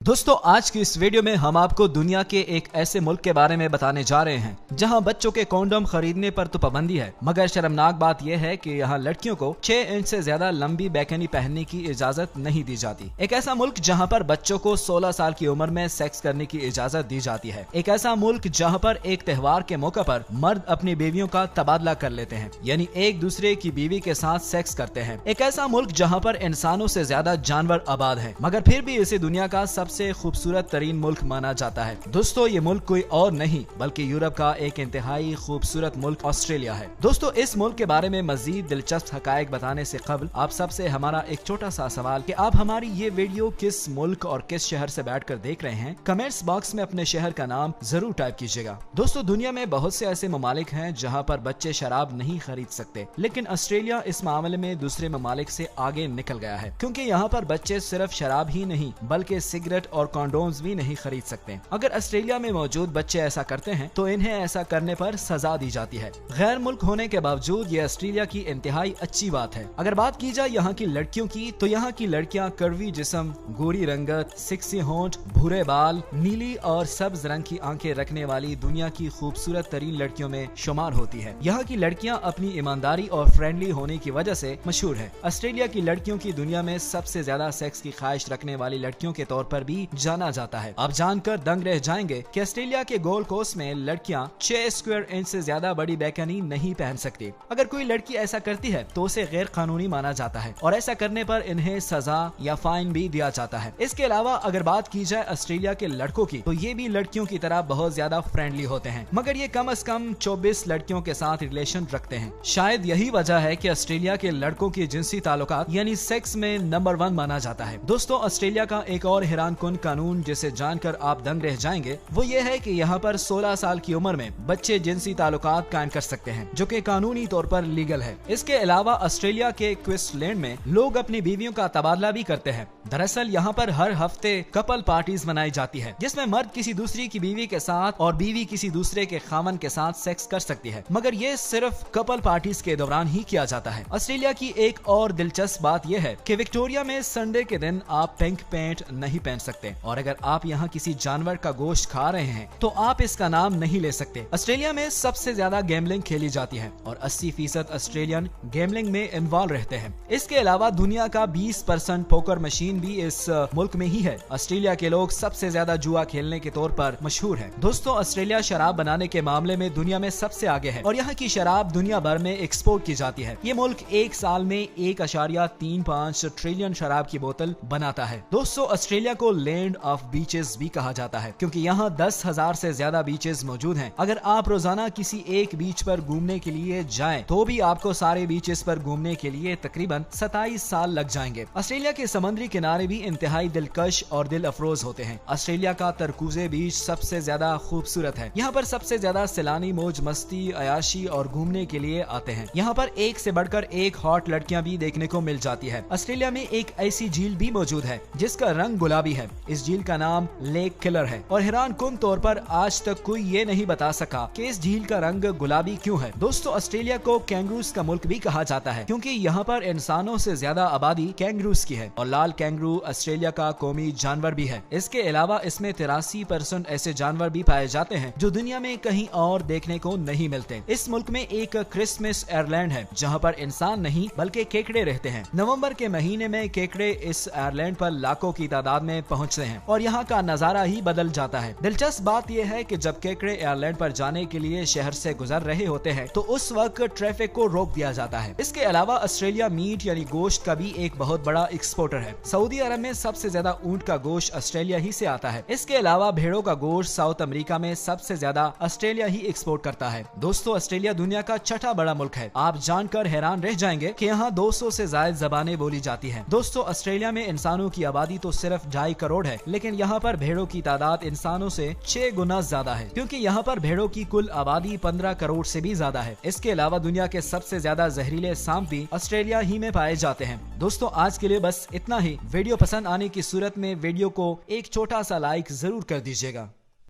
दोस्तों आज की इस वीडियो में हम आपको दुनिया के एक ऐसे मुल्क के बारे में बताने जा रहे हैं जहां बच्चों के कॉन्डोम खरीदने पर तो पाबंदी है, मगर शर्मनाक बात यह है कि यहां लड़कियों को 6 इंच से ज्यादा लंबी बैकनी पहनने की इजाजत नहीं दी जाती। एक ऐसा मुल्क जहां पर बच्चों को 16 साल की उम्र में सेक्स करने की इजाजत दी जाती है। एक ऐसा मुल्क जहां पर एक त्योहार के मौके पर मर्द अपनी बीवियों का तबादला कर लेते हैं, यानी एक दूसरे की बीवी के साथ सेक्स करते हैं। एक ऐसा मुल्क जहाँ पर इंसानों से ज्यादा जानवर आबाद है, मगर फिर भी इसे दुनिया का सबसे खूबसूरत तरीन मुल्क माना जाता है। दोस्तों ये मुल्क कोई और नहीं बल्कि यूरोप का एक इंतहाई खूबसूरत मुल्क ऑस्ट्रेलिया है। दोस्तों इस मुल्क के बारे में मजीद दिलचस्प हकायक बताने से कबल आप सबसे हमारा एक छोटा सा सवाल कि आप हमारी ये वीडियो किस मुल्क और किस शहर से बैठकर देख रहे हैं, कमेंट्स बॉक्स में अपने शहर का नाम जरूर टाइप कीजिएगा। दोस्तों दुनिया में बहुत से ऐसे ममालिक हैं जहाँ पर बच्चे शराब नहीं खरीद सकते, लेकिन ऑस्ट्रेलिया इस मामले में दूसरे ममालिक से आगे निकल गया है, क्योंकि यहाँ पर बच्चे सिर्फ शराब ही नहीं बल्कि सिगरेट और कॉन्डोम्स भी नहीं खरीद सकते। अगर ऑस्ट्रेलिया में मौजूद बच्चे ऐसा करते हैं तो इन्हें ऐसा करने पर सजा दी जाती है। गैर मुल्क होने के बावजूद ये ऑस्ट्रेलिया की इंतहाई अच्छी बात है। अगर बात की जाए यहाँ की लड़कियों की, तो यहाँ की लड़कियाँ कड़वी जिस्म, गोरी रंगत, सेक्सी होंठ, भूरे बाल, नीली और सब्ज रंग की आंखें रखने वाली दुनिया की खूबसूरत तरीन लड़कियों में शुमार होती है। यहाँ की लड़कियाँ अपनी ईमानदारी और फ्रेंडली होने की वजह से मशहूर है। ऑस्ट्रेलिया की लड़कियों की दुनिया में सबसे ज्यादा सेक्स की ख्वाहिश रखने वाली लड़कियों के तौर पर भी जाना जाता है। आप जानकर दंग रह जाएंगे कि ऑस्ट्रेलिया के गोल्ड कोस्ट में लड़कियां 6 स्क्वायर इंच से ज्यादा बड़ी बैकनी नहीं पहन सकती। अगर कोई लड़की ऐसा करती है तो उसे गैर कानूनी माना जाता है और ऐसा करने पर इन्हें सजा या फाइन भी दिया जाता है। इसके अलावा अगर बात की जाए ऑस्ट्रेलिया के लड़कों की, तो ये भी लड़कियों की तरह बहुत ज्यादा फ्रेंडली होते हैं, मगर ये कम से कम 24 लड़कियों के साथ रिलेशन रखते हैं। शायद यही वजह है कि ऑस्ट्रेलिया के लड़कों की जिनसी ताल्लुकात यानी सेक्स में नंबर 1 माना जाता है। दोस्तों ऑस्ट्रेलिया का एक और हैरान कुन कानून जिसे जानकर आप दंग रह जाएंगे वो ये है कि यहाँ पर 16 साल की उम्र में बच्चे जिनसी ताल्लुकात कायम कर सकते हैं, जो कि कानूनी तौर पर लीगल है। इसके अलावा ऑस्ट्रेलिया के क्वींसलैंड में लोग अपनी बीवियों का तबादला भी करते हैं। दरअसल यहाँ पर हर हफ्ते कपल पार्टीज मनाई जाती है, जिसमें मर्द किसी दूसरी की बीवी के साथ और बीवी किसी दूसरे के खामन के साथ सेक्स कर सकती है, मगर ये सिर्फ कपल पार्टीज के दौरान ही किया जाता है। ऑस्ट्रेलिया की एक और दिलचस्प बात यह है कि विक्टोरिया में संडे के दिन आप पिंक पैंट नहीं पहन सकते, और अगर आप यहाँ किसी जानवर का गोश्त खा रहे हैं तो आप इसका नाम नहीं ले सकते। ऑस्ट्रेलिया में सबसे ज्यादा गैम्बलिंग खेली जाती है और 80% ऑस्ट्रेलियन गैम्बलिंग में इन्वॉल्व रहते हैं। इसके अलावा दुनिया का 20% पोकर मशीन भी इस मुल्क में ही है। ऑस्ट्रेलिया के लोग सबसे ज्यादा जुआ खेलने के तौर पर मशहूर है। दोस्तों ऑस्ट्रेलिया शराब बनाने के मामले में दुनिया में सबसे आगे है और यहाँ की शराब दुनिया भर में एक्सपोर्ट की जाती है। ये मुल्क एक साल में 1.35 ट्रिलियन शराब की बोतल बनाता है। दोस्तों ऑस्ट्रेलिया को लैंड ऑफ बीचेस भी कहा जाता है, क्योंकि यहाँ 10,000 से ज्यादा बीचेस मौजूद हैं। अगर आप रोजाना किसी एक बीच पर घूमने के लिए जाएं, तो भी आपको सारे बीचेस पर घूमने के लिए तकरीबन 27 साल लग जाएंगे। ऑस्ट्रेलिया के समुद्री किनारे भी इंतहाई दिलकश और दिल अफरोज होते हैं। ऑस्ट्रेलिया का तरकुजे बीच सबसे ज्यादा खूबसूरत है। यहाँ पर सबसे ज्यादा सैलानी मौज मस्ती, अयाशी और घूमने के लिए आते हैं। यहाँ पर एक से बढ़कर एक हॉट लड़कियाँ भी देखने को मिल जाती है। ऑस्ट्रेलिया में एक ऐसी झील भी मौजूद है जिसका रंग गुलाबी है। इस झील का नाम लेक किलर है और हैरान कुन तौर पर आज तक कोई ये नहीं बता सका कि इस झील का रंग गुलाबी क्यों है। दोस्तों ऑस्ट्रेलिया को कैंगरूज का मुल्क भी कहा जाता है, क्योंकि यहाँ पर इंसानों से ज्यादा आबादी कैंगरूज की है और लाल कैंगरू ऑस्ट्रेलिया का कौमी जानवर भी है। इसके अलावा इसमें 83% ऐसे जानवर भी पाए जाते हैं जो दुनिया में कहीं और देखने को नहीं मिलते। इस मुल्क में एक क्रिसमस आइलैंड है जहाँ पर इंसान नहीं बल्कि केकड़े रहते हैं। नवंबर के महीने में केकड़े इस आइलैंड पर लाखों की तादाद में पहुँचते हैं और यहाँ का नजारा ही बदल जाता है। दिलचस्प बात यह है कि जब केकड़े आइलैंड पर जाने के लिए शहर से गुजर रहे होते हैं तो उस वक्त ट्रैफिक को रोक दिया जाता है। इसके अलावा ऑस्ट्रेलिया मीट यानी गोश्त का भी एक बहुत बड़ा एक्सपोर्टर है। सऊदी अरब में सबसे ज्यादा ऊंट का गोश्त ऑस्ट्रेलिया ही से आता है। इसके अलावा भेड़ों का गोश्त साउथ अमेरिका में सबसे ज्यादा ऑस्ट्रेलिया ही एक्सपोर्ट करता है। दोस्तों ऑस्ट्रेलिया दुनिया का छठा बड़ा मुल्क है। आप जानकर हैरान रह जाएंगे कि यहाँ 200 से ज्यादा जबानें बोली जाती है। दोस्तों ऑस्ट्रेलिया में इंसानों की आबादी तो सिर्फ 2.5 करोड़ है, लेकिन यहाँ पर भेड़ों की तादाद इंसानों से 6 गुना ज्यादा है, क्योंकि यहाँ पर भेड़ों की कुल आबादी 15 करोड़ से भी ज्यादा है। इसके अलावा दुनिया के सबसे ज्यादा जहरीले सांप भी ऑस्ट्रेलिया ही में पाए जाते हैं। दोस्तों आज के लिए बस इतना ही। वीडियो पसंद आने की सूरत में वीडियो को एक छोटा सा लाइक जरूर कर दीजिएगा।